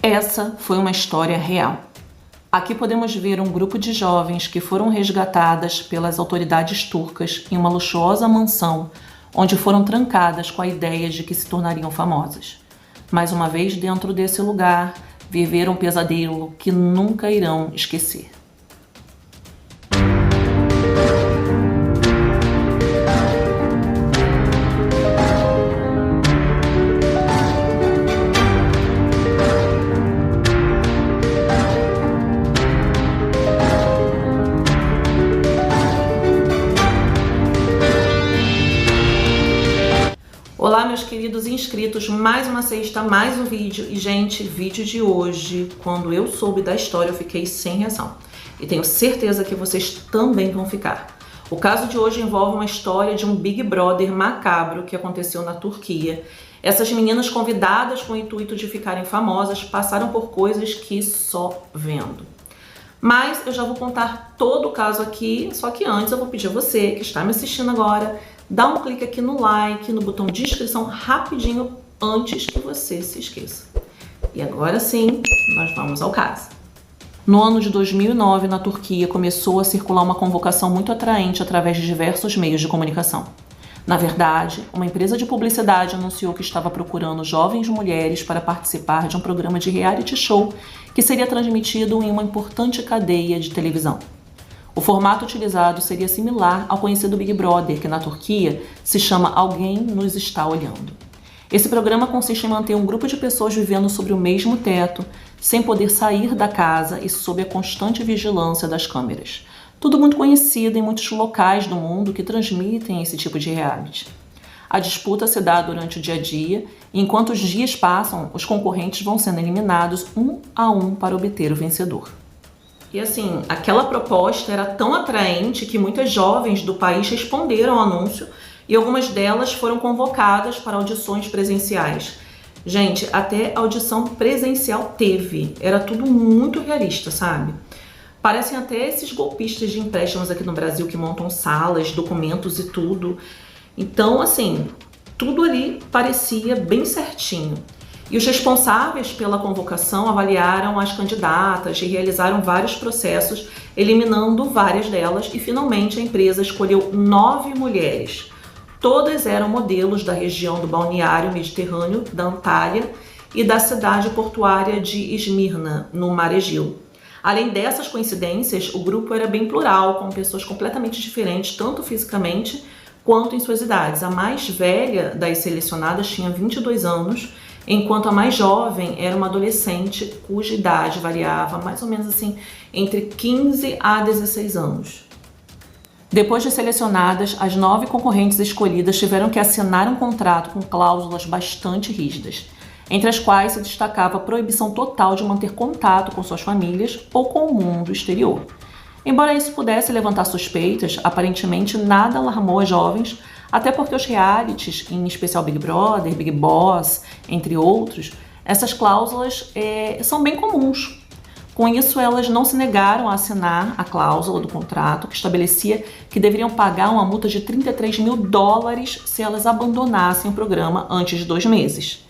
Essa foi uma história real. Aqui podemos ver um grupo de jovens que foram resgatadas pelas autoridades turcas em uma luxuosa mansão, onde foram trancadas com a ideia de que se tornariam famosas. Mais uma vez dentro desse lugar, viveram um pesadelo que nunca irão esquecer. Olá, meus queridos inscritos, mais uma sexta, mais um vídeo. E, gente, vídeo de hoje, quando eu soube da história, eu fiquei sem reação. E tenho certeza que vocês também vão ficar. O caso de hoje envolve uma história de um Big Brother macabro que aconteceu na Turquia. Essas meninas convidadas com o intuito de ficarem famosas passaram por coisas que só vendo. Mas eu já vou contar todo o caso aqui, só que antes eu vou pedir a você que está me assistindo agora, dá um clique aqui no like, no botão de inscrição rapidinho, antes que você se esqueça. E agora sim, nós vamos ao caso. No ano de 2009, na Turquia, começou a circular uma convocação muito atraente através de diversos meios de comunicação. Na verdade, uma empresa de publicidade anunciou que estava procurando jovens mulheres para participar de um programa de reality show que seria transmitido em uma importante cadeia de televisão. O formato utilizado seria similar ao conhecido Big Brother, que na Turquia se chama Alguém Nos Está Olhando. Esse programa consiste em manter um grupo de pessoas vivendo sobre o mesmo teto, sem poder sair da casa e sob a constante vigilância das câmeras. Tudo muito conhecido em muitos locais do mundo que transmitem esse tipo de reality. A disputa se dá durante o dia a dia, e enquanto os dias passam, os concorrentes vão sendo eliminados um a um para obter o vencedor. E assim, aquela proposta era tão atraente que muitas jovens do país responderam ao anúncio e algumas delas foram convocadas para audições presenciais. Gente, até audição presencial teve. Era tudo muito realista, sabe? Parecem até esses golpistas de empréstimos aqui no Brasil que montam salas, documentos e tudo. Então, assim, tudo ali parecia bem certinho. E os responsáveis pela convocação avaliaram as candidatas e realizaram vários processos, eliminando várias delas, e finalmente a empresa escolheu 9 mulheres. Todas eram modelos da região do balneário mediterrâneo, da Antália e da cidade portuária de Esmirna, no Mar Egeu. Além dessas coincidências, o grupo era bem plural, com pessoas completamente diferentes, tanto fisicamente quanto em suas idades. A mais velha das selecionadas tinha 22 anos, enquanto a mais jovem era uma adolescente cuja idade variava mais ou menos assim entre 15 a 16 anos. Depois de selecionadas, as 9 concorrentes escolhidas tiveram que assinar um contrato com cláusulas bastante rígidas, entre as quais se destacava a proibição total de manter contato com suas famílias ou com o mundo exterior. Embora isso pudesse levantar suspeitas, aparentemente nada alarmou as jovens, até porque os realities, em especial Big Brother, Big Boss, entre outros, essas cláusulas são bem comuns. Com isso, elas não se negaram a assinar a cláusula do contrato, que estabelecia que deveriam pagar uma multa de $33 mil se elas abandonassem o programa antes de 2 meses.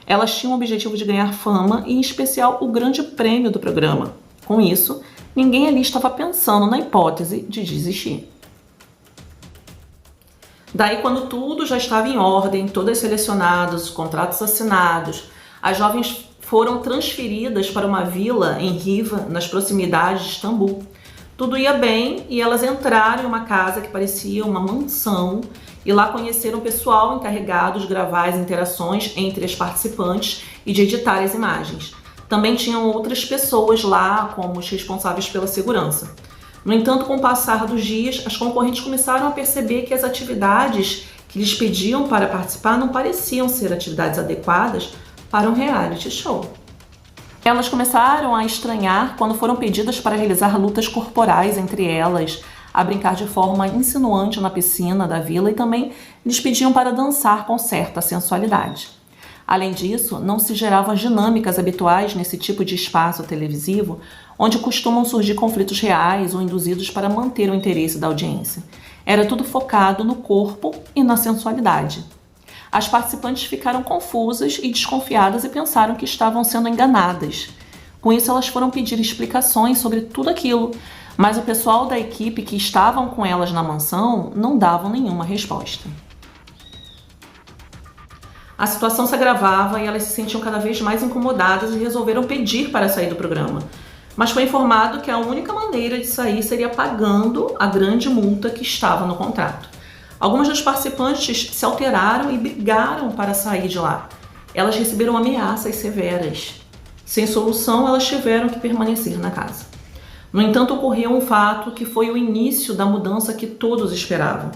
Elas tinham o objetivo de ganhar fama e, em especial, o grande prêmio do programa. Com isso, ninguém ali estava pensando na hipótese de desistir. Daí, quando tudo já estava em ordem, todas selecionadas, os contratos assinados, as jovens foram transferidas para uma vila em Riva, nas proximidades de Istambul. Tudo ia bem e elas entraram em uma casa que parecia uma mansão e lá conheceram o pessoal encarregado de gravar as interações entre as participantes e de editar as imagens. Também tinham outras pessoas lá, como os responsáveis pela segurança. No entanto, com o passar dos dias, as concorrentes começaram a perceber que as atividades que lhes pediam para participar não pareciam ser atividades adequadas para um reality show. Elas começaram a estranhar quando foram pedidas para realizar lutas corporais entre elas, a brincar de forma insinuante na piscina da vila e também lhes pediam para dançar com certa sensualidade. Além disso, não se geravam as dinâmicas habituais nesse tipo de espaço televisivo, onde costumam surgir conflitos reais ou induzidos para manter o interesse da audiência. Era tudo focado no corpo e na sensualidade. as participantes ficaram confusas e desconfiadas e pensaram que estavam sendo enganadas. Com isso, elas foram pedir explicações sobre tudo aquilo, mas o pessoal da equipe que estavam com elas na mansão não davam nenhuma resposta. A situação se agravava e elas se sentiam cada vez mais incomodadas e resolveram pedir para sair do programa. Mas foi informado que a única maneira de sair seria pagando a grande multa que estava no contrato. Algumas das participantes se alteraram e brigaram para sair de lá. Elas receberam ameaças severas. Sem solução, elas tiveram que permanecer na casa. No entanto, ocorreu um fato que foi o início da mudança que todos esperavam.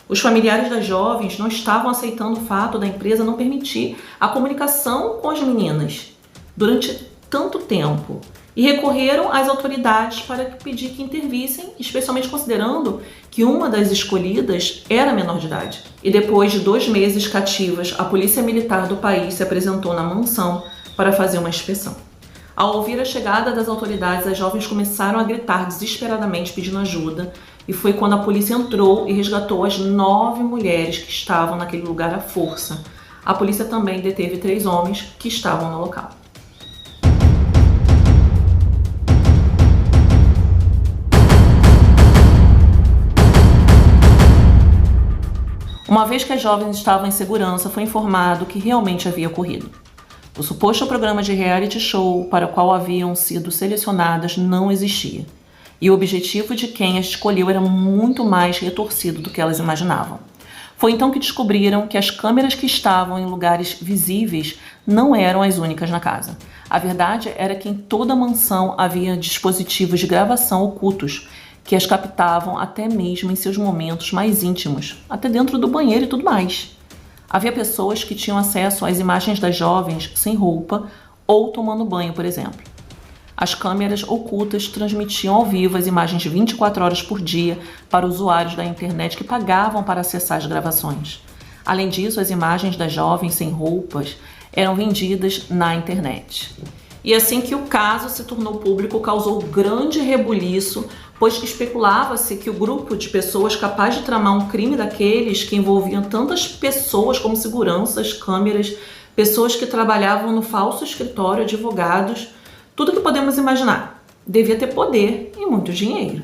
Os familiares das jovens não estavam aceitando o fato da empresa não permitir a comunicação com as meninas durante tanto tempo e recorreram às autoridades para pedir que intervissem, especialmente considerando que uma das escolhidas era menor de idade. E depois de 2 meses cativas, a polícia militar do país se apresentou na mansão para fazer uma inspeção. Ao ouvir a chegada das autoridades, as jovens começaram a gritar desesperadamente pedindo ajuda, e foi quando a polícia entrou e resgatou as 9 mulheres que estavam naquele lugar à força. A polícia também deteve 3 homens que estavam no local. Uma vez que as jovens estavam em segurança, foi informado que realmente havia ocorrido. O suposto programa de reality show para o qual haviam sido selecionadas não existia. E o objetivo de quem as escolheu era muito mais retorcido do que elas imaginavam. Foi então que descobriram que as câmeras que estavam em lugares visíveis não eram as únicas na casa. A verdade era que em toda a mansão havia dispositivos de gravação ocultos que as captavam até mesmo em seus momentos mais íntimos, até dentro do banheiro e tudo mais. Havia pessoas que tinham acesso às imagens das jovens sem roupa ou tomando banho, por exemplo. As câmeras ocultas transmitiam ao vivo as imagens 24 horas por dia para usuários da internet que pagavam para acessar as gravações. Além disso, as imagens das jovens sem roupas eram vendidas na internet. E assim que o caso se tornou público, causou grande rebuliço, pois especulava-se que o grupo de pessoas capaz de tramar um crime daqueles que envolviam tantas pessoas como seguranças, câmeras, pessoas que trabalhavam no falso escritório, advogados, tudo que podemos imaginar, devia ter poder e muito dinheiro.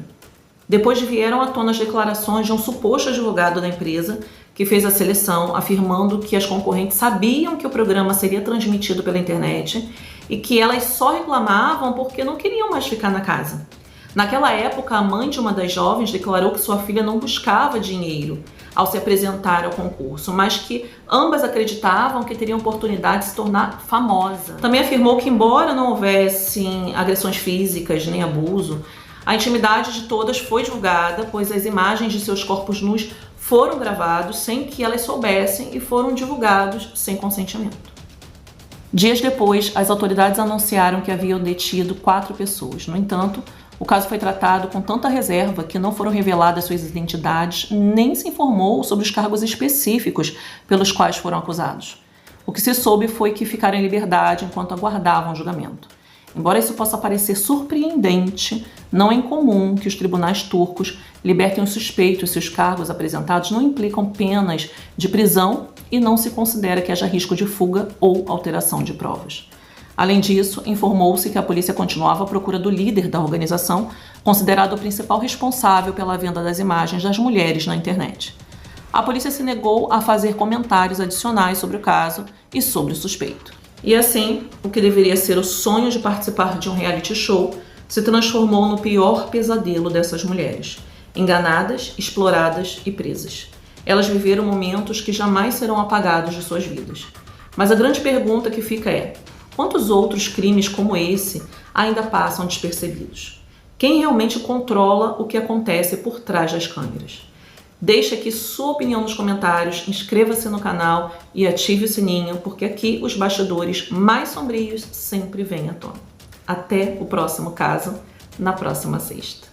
Depois vieram à tona as declarações de um suposto advogado da empresa que fez a seleção, afirmando que as concorrentes sabiam que o programa seria transmitido pela internet e que elas só reclamavam porque não queriam mais ficar na casa. Naquela época, a mãe de uma das jovens declarou que sua filha não buscava dinheiro ao se apresentar ao concurso, mas que ambas acreditavam que teriam oportunidade de se tornar famosa. Também afirmou que, embora não houvessem agressões físicas nem abuso, a intimidade de todas foi divulgada, pois as imagens de seus corpos nus foram gravados sem que elas soubessem e foram divulgados sem consentimento. Dias depois, as autoridades anunciaram que haviam detido 4 pessoas. No entanto, o caso foi tratado com tanta reserva que não foram reveladas suas identidades, nem se informou sobre os cargos específicos pelos quais foram acusados. O que se soube foi que ficaram em liberdade enquanto aguardavam o julgamento. Embora isso possa parecer surpreendente, não é incomum que os tribunais turcos libertem os suspeitos se os cargos apresentados não implicam penas de prisão e não se considera que haja risco de fuga ou alteração de provas. Além disso, informou-se que a polícia continuava à procura do líder da organização, considerado o principal responsável pela venda das imagens das mulheres na internet. A polícia se negou a fazer comentários adicionais sobre o caso e sobre o suspeito. E assim, o que deveria ser o sonho de participar de um reality show se transformou no pior pesadelo dessas mulheres, enganadas, exploradas e presas. Elas viveram momentos que jamais serão apagados de suas vidas. Mas a grande pergunta que fica é: quantos outros crimes como esse ainda passam despercebidos? Quem realmente controla o que acontece por trás das câmeras? Deixe aqui sua opinião nos comentários, inscreva-se no canal e ative o sininho, porque aqui os bastidores mais sombrios sempre vêm à tona. Até o próximo caso, na próxima sexta.